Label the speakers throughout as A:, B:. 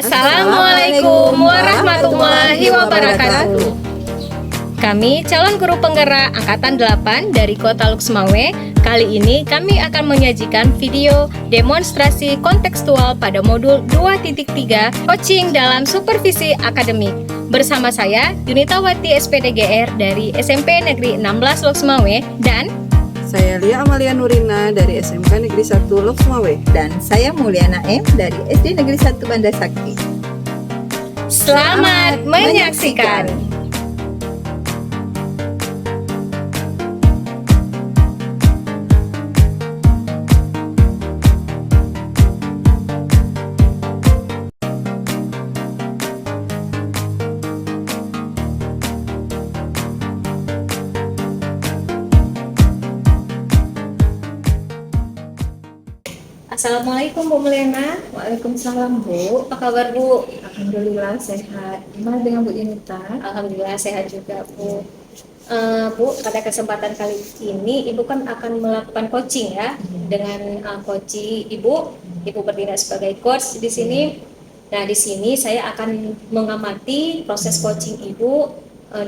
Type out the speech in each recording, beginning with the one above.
A: Assalamualaikum warahmatullahi wabarakatuh. Kami calon guru penggerak Angkatan 8 dari Kota Luxmawe. Kali ini kami akan menyajikan video demonstrasi kontekstual pada modul 2.3 coaching dalam supervisi akademik. Bersama saya Yunitawati SPDGR dari SMP Negeri 16 Luxmawe dan
B: saya Lia Amalia Nurina dari SMK Negeri 1 Luxmawe.
C: Dan saya Mulyana M dari SD Negeri 1 Banda Sakti.
A: Selamat menyaksikan. Assalamualaikum Bu Mulyana.
C: Waalaikumsalam Bu.
A: Apa kabar Bu?
C: Alhamdulillah sehat. Gimana dengan Bu Yunita?
A: Alhamdulillah sehat juga Bu. Bu, pada kesempatan kali ini Ibu kan akan melakukan coaching ya dengan coach Ibu. Ibu bertindak sebagai coach di sini. Nah, di sini saya akan mengamati proses coaching Ibu.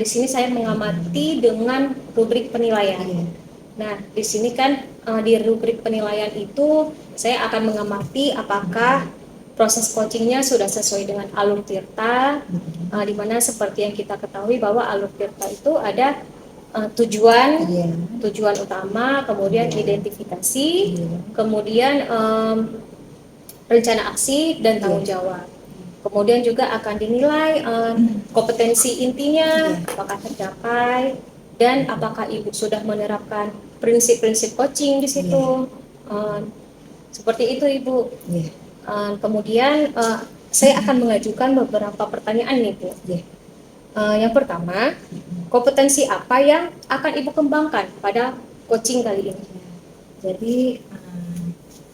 A: Di sini saya mengamati dengan rubrik penilaian. Nah, di sini kan di rubrik penilaian itu saya akan mengamati apakah proses coachingnya sudah sesuai dengan alur tirta, di mana seperti yang kita ketahui bahwa alur tirta itu ada tujuan utama, kemudian identifikasi, kemudian rencana aksi dan tanggung jawab. Kemudian juga akan dinilai kompetensi intinya apakah tercapai dan apakah Ibu sudah menerapkan prinsip-prinsip coaching di situ. Seperti itu Ibu. Kemudian saya akan mengajukan beberapa pertanyaan nih Bu. Yang pertama, kompetensi apa yang akan Ibu kembangkan pada coaching kali ini?
C: Jadi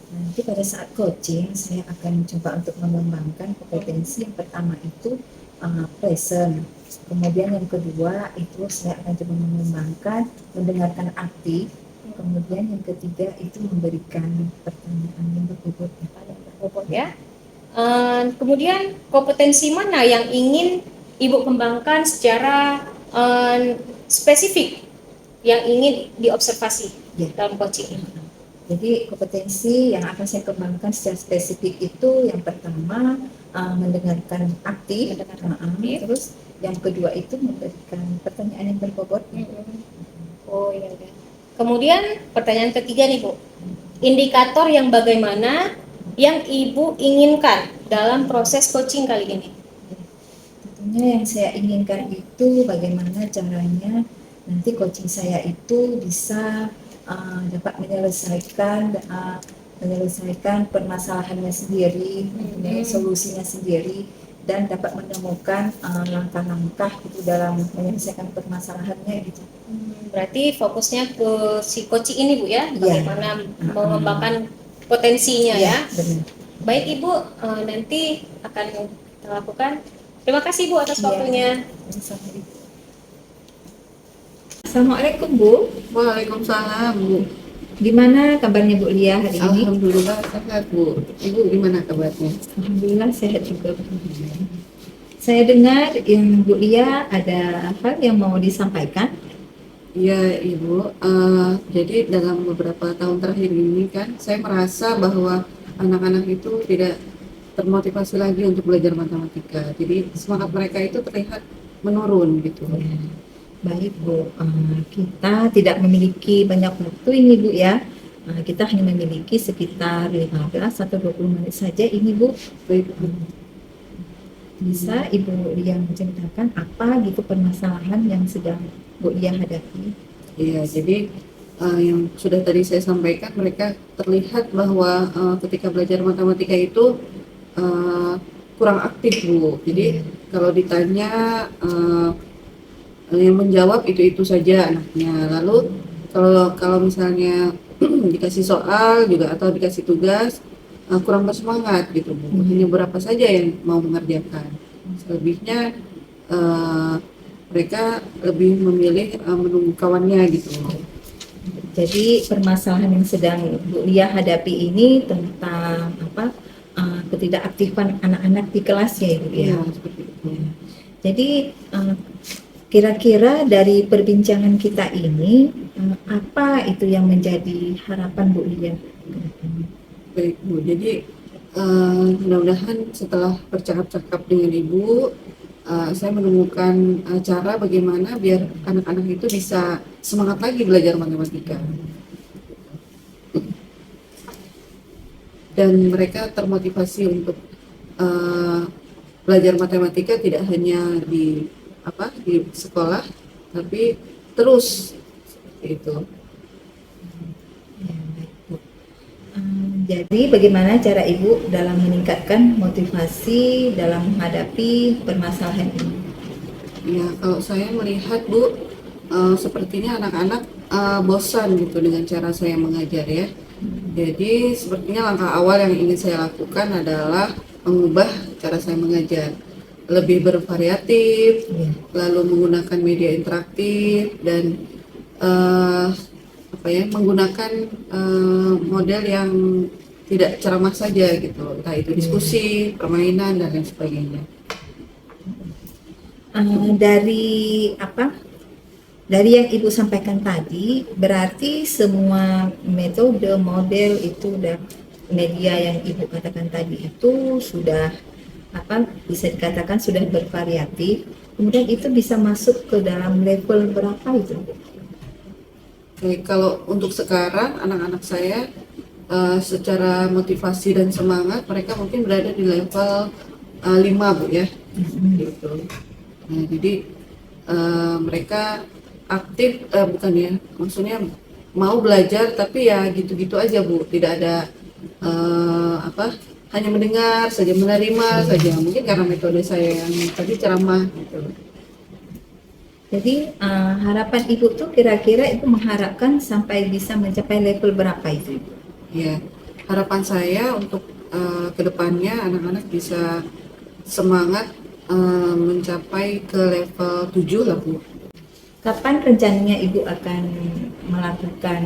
C: nanti pada saat coaching saya akan coba untuk mengembangkan kompetensi. Yang pertama itu present. Kemudian yang kedua itu saya akan coba mengembangkan mendengarkan aktif. Kemudian yang ketiga itu memberikan pertanyaan yang berbobot
A: ya. Kemudian kompetensi mana yang ingin Ibu kembangkan secara spesifik yang ingin diobservasi dalam coaching ini?
C: Jadi kompetensi yang akan saya kembangkan secara spesifik itu yang pertama mendengarkan aktif, terus yang kedua itu memberikan pertanyaan yang berbobot.
A: Oh iya. Kemudian pertanyaan ketiga nih Bu, indikator yang bagaimana yang Ibu inginkan dalam proses coaching kali ini?
C: Tentunya yang saya inginkan itu bagaimana caranya nanti coaching saya itu bisa dapat menyelesaikan permasalahannya sendiri, solusinya sendiri, dan dapat menemukan langkah-langkah itu dalam menyelesaikan permasalahannya gitu.
A: Berarti fokusnya ke si coaching ini Bu ya, bagaimana mengembangkan potensinya ya.
C: Benar.
A: Baik Ibu, nanti akan kita lakukan. Terima kasih Bu atas waktunya.
C: Assalamualaikum Bu.
B: Waalaikumsalam Bu.
C: Gimana kabarnya Bu Lia hari ini?
B: Alhamdulillah sehat Bu. Ibu gimana kabarnya?
C: Alhamdulillah sehat juga Bu. Saya dengar yang Bu Lia ada hal yang mau disampaikan.
B: Iya Ibu, jadi dalam beberapa tahun terakhir ini kan saya merasa bahwa anak-anak itu tidak termotivasi lagi untuk belajar matematika. Jadi semangat mereka itu terlihat menurun gitu.
C: Baik Bu, kita tidak memiliki banyak waktu ini Bu ya. Kita hanya memiliki sekitar 15 atau 20 menit saja ini Bu.
B: Baik,
C: bisa Ibu Lia menceritakan apa gitu permasalahan yang sedang Bu Lia hadapi?
B: Iya, jadi yang sudah tadi saya sampaikan, mereka terlihat bahwa ketika belajar matematika itu kurang aktif Bu. Jadi kalau ditanya yang menjawab itu saja anaknya. Lalu kalau misalnya dikasih soal juga atau dikasih tugas kurang bersemangat gitu Bu. Hanya berapa saja yang mau mengerjakan. Selebihnya mereka lebih memilih menunggu kawannya gitu.
C: Jadi permasalahan yang sedang Bu Lia hadapi ini tentang ketidakaktifan anak-anak di kelas ya Ibu ya.
B: Ya, seperti itu.
C: Jadi kira-kira dari perbincangan kita ini apa itu yang menjadi harapan Bu Lia?
B: Baik Bu, jadi mudah-mudahan setelah bercakap-cakap dengan Ibu, saya menemukan cara bagaimana biar anak-anak itu bisa semangat lagi belajar matematika. Dan mereka termotivasi untuk belajar matematika tidak hanya di sekolah, tapi terus seperti itu.
C: Ya, baik, Bu. Jadi bagaimana cara Ibu dalam meningkatkan motivasi dalam menghadapi permasalahan ini?
B: Ya, kalau saya melihat Bu, sepertinya anak-anak bosan gitu dengan cara saya mengajar ya. Jadi sepertinya langkah awal yang ingin saya lakukan adalah mengubah cara saya mengajar, lebih bervariatif,
C: Ya.
B: lalu menggunakan media interaktif dan menggunakan model yang tidak ceramah saja gitu, entah itu diskusi, permainan dan lain sebagainya.
C: Dari yang Ibu sampaikan tadi, berarti semua metode, model itu dan media yang Ibu katakan tadi itu sudah bisa dikatakan sudah bervariatif. Kemudian itu bisa masuk ke dalam level berapa itu?
B: Oke, kalau untuk sekarang anak-anak saya secara motivasi dan semangat mereka mungkin berada di level 5 Bu ya. Gitu. Nah, jadi mereka aktif bukan ya, maksudnya mau belajar tapi ya gitu-gitu aja Bu, tidak ada hanya mendengar saja, menerima saja, mungkin karena metode saya yang tadi ceramah gitu.
C: Jadi harapan Ibu tuh kira-kira itu mengharapkan sampai bisa mencapai level berapa itu Ibu?
B: Ya, harapan saya untuk kedepannya anak-anak bisa semangat mencapai ke level 7 lah Bu.
C: Kapan rencananya Ibu akan melakukan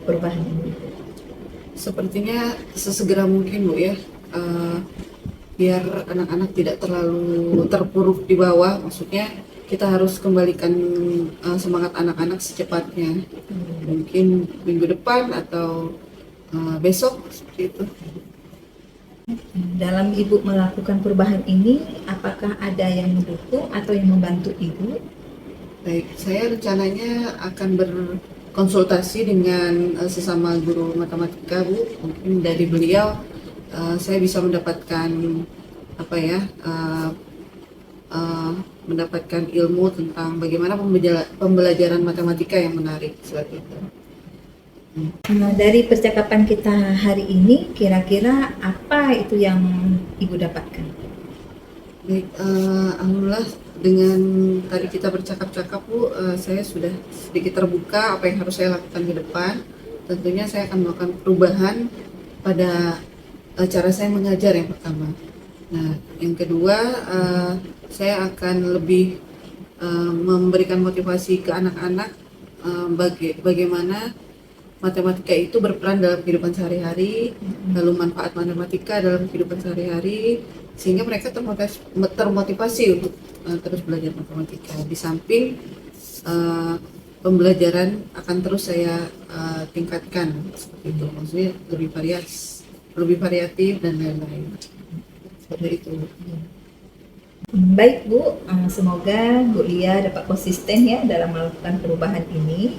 C: perubahan ini?
B: Sepertinya sesegera mungkin Bu ya, biar anak-anak tidak terlalu terpuruk di bawah, maksudnya kita harus kembalikan semangat anak-anak secepatnya, mungkin minggu depan atau besok seperti itu.
C: Dalam Ibu melakukan perubahan ini, apakah ada yang mendukung atau yang membantu Ibu?
B: Baik, saya rencananya akan berkonsultasi dengan sesama guru matematika Bu. Mungkin dari beliau saya bisa mendapatkan mendapatkan ilmu tentang bagaimana pembelajaran matematika yang menarik seperti itu.
C: Dari percakapan kita hari ini, kira-kira apa itu yang Ibu dapatkan?
B: Baik, alhamdulillah dengan tadi kita bercakap-cakap Bu, saya sudah sedikit terbuka apa yang harus saya lakukan ke depan. Tentunya saya akan melakukan perubahan pada cara saya mengajar yang pertama. Nah, yang kedua, saya akan lebih memberikan motivasi ke anak-anak bagaimana matematika itu berperan dalam kehidupan sehari-hari, lalu manfaat matematika dalam kehidupan sehari-hari, sehingga mereka termotivasi untuk terus belajar matematika. Di samping pembelajaran akan terus saya tingkatkan seperti itu, maksudnya lebih variatif dan lain-lain. Seperti itu.
C: Baik Bu, semoga Bu Lia dapat konsisten ya dalam melakukan perubahan ini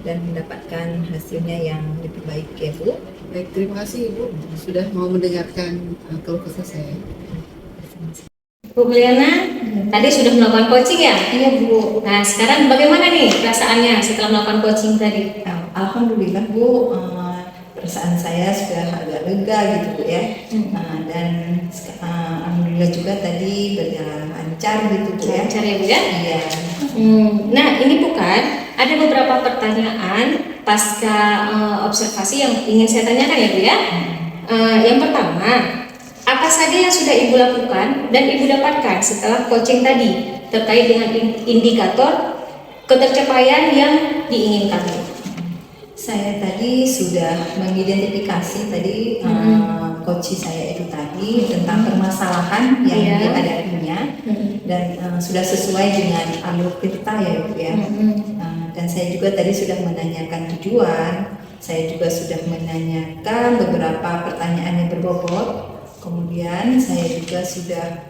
C: dan mendapatkan hasilnya yang lebih baik ya Bu.
B: Baik, terima kasih Ibu sudah mau mendengarkan keluh kesah saya.
A: Bu Mulyana, tadi sudah melakukan coaching ya?
C: Iya Bu.
A: Nah, sekarang bagaimana nih perasaannya setelah melakukan coaching tadi?
C: Alhamdulillah Bu, perasaan saya sudah agak lega gitu Bu ya. Dan alhamdulillah juga tadi berjalan lancar gitu Bu ya.
A: Lancar ya Bu ya?
C: Iya.
A: Nah, ini bukan ada beberapa pertanyaan pasca observasi yang ingin saya tanyakan ya Bu ya. Yang pertama, apa saja yang sudah Ibu lakukan dan Ibu dapatkan setelah coaching tadi terkait dengan indikator ketercapaian yang diinginkan?
C: Saya tadi sudah mengidentifikasi tadi coach saya itu tadi tentang permasalahan yang
A: Iya.
C: dihadapinya dan sudah sesuai dengan alur tirta ya Bu ya. Dan saya juga tadi sudah menanyakan tujuan, saya juga sudah menanyakan beberapa pertanyaan yang berbobot. Kemudian saya juga sudah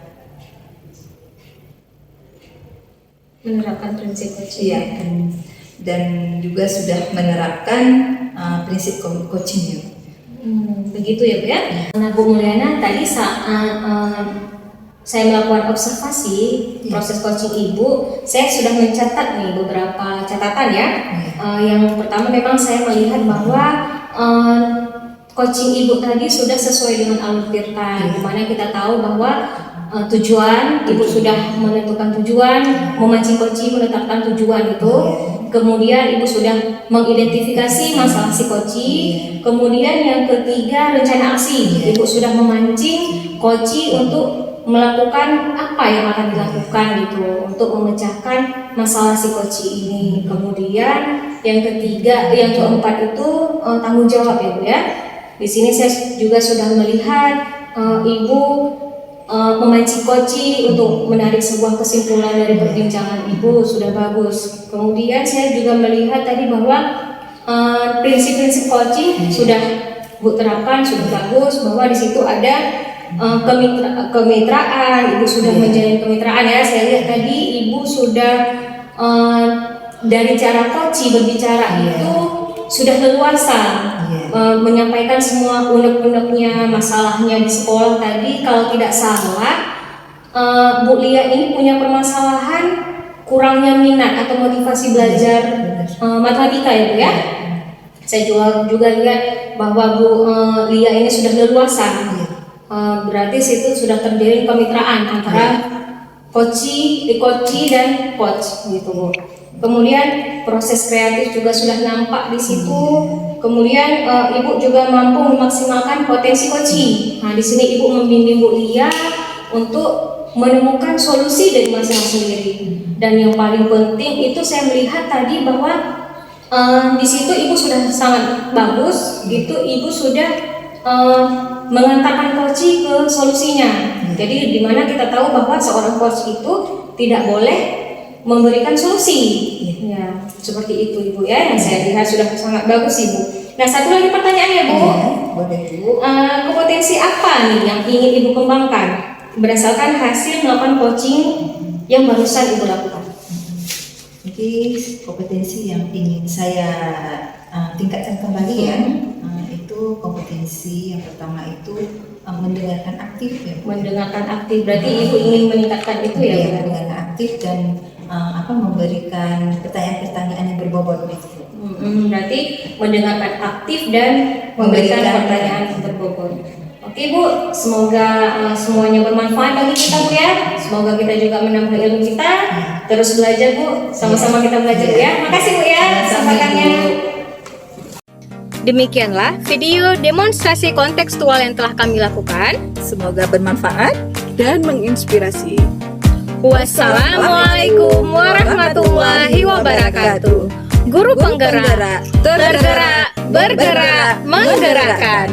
A: Menerapkan prinsip coaching.
C: iya dan juga sudah menerapkan prinsip coaching.
A: Begitu ya Bu ya. Nah Bu Mulyana, tadi saat saya melakukan observasi proses coaching Ibu, saya sudah mencatat nih beberapa catatan ya. Yang pertama memang saya melihat bahwa coaching Ibu tadi sudah sesuai dengan alur tirta, di mana kita tahu bahwa tujuan, Ibu sudah menentukan tujuan, memancing coaching menetapkan tujuan itu. Kemudian Ibu sudah mengidentifikasi masalah si coaching. Kemudian yang ketiga rencana aksi, Ibu sudah memancing coaching untuk melakukan apa yang akan dilakukan gitu untuk memecahkan masalah si coaching ini. Kemudian yang ketiga, yang keempat itu tanggung jawab ya Bu ya. Di sini saya juga sudah melihat Ibu memancing coaching untuk menarik sebuah kesimpulan dari perbincangan Ibu sudah bagus. Kemudian saya juga melihat tadi bahwa prinsip-prinsip coaching sudah Bu terapkan, sudah bagus, bahwa di situ ada kemitraan, Ibu sudah menjalin kemitraan ya. Saya lihat tadi Ibu sudah dari cara coaching berbicara itu sudah leluasa. Menyampaikan semua unek-uneknya, masalahnya di sekolah tadi. Kalau tidak salah, Bu Lia ini punya permasalahan kurangnya minat atau motivasi belajar matematika ya Bu ya. Saya juga lihat bahwa Bu Lia ini sudah leluasa. Berarti situ sudah terjalin kemitraan antara coach dan coach gitu Bu. Kemudian proses kreatif juga sudah nampak di situ. Kemudian Ibu juga mampu memaksimalkan potensi coaching. Nah, di sini Ibu membimbing Bu Lia untuk menemukan solusi dari masalah sendiri. Dan yang paling penting itu saya melihat tadi bahwa di situ Ibu sudah sangat bagus. Gitu, Ibu sudah mengantarkan coaching ke solusinya. Jadi di mana kita tahu bahwa seorang coach itu tidak boleh memberikan solusi. Ya, seperti itu Ibu ya, yang saya lihat sudah sangat bagus Ibu. Nah, satu lagi pertanyaan ya Bu.
C: Boleh Bu.
A: Kompetensi apa nih yang ingin Ibu kembangkan berdasarkan hasil melakukan coaching yang barusan Ibu lakukan?
C: Jadi kompetensi yang ingin saya tingkatkan kembali ya, itu kompetensi yang pertama itu mendengarkan aktif ya.
A: Mendengarkan aktif, berarti Ibu ingin meningkatkan itu ya?
C: Mendengarkan aktif dan memberikan pertanyaan-pertanyaan yang berbobot gitu.
A: Berarti mendengarkan aktif dan memberikan pertanyaan yang berbobot. Oke Bu, semoga semuanya bermanfaat bagi kita Bu ya. Semoga kita juga menambah ilmu kita. Terus belajar Bu, sama-sama kita belajar ya. Makasih Bu ya kesempatannya. Demikianlah video demonstrasi kontekstual yang telah kami lakukan.
D: Semoga bermanfaat dan menginspirasi.
A: Wassalamualaikum warahmatullahi wabarakatuh. Guru penggerak, tergerak, bergerak, menggerakkan.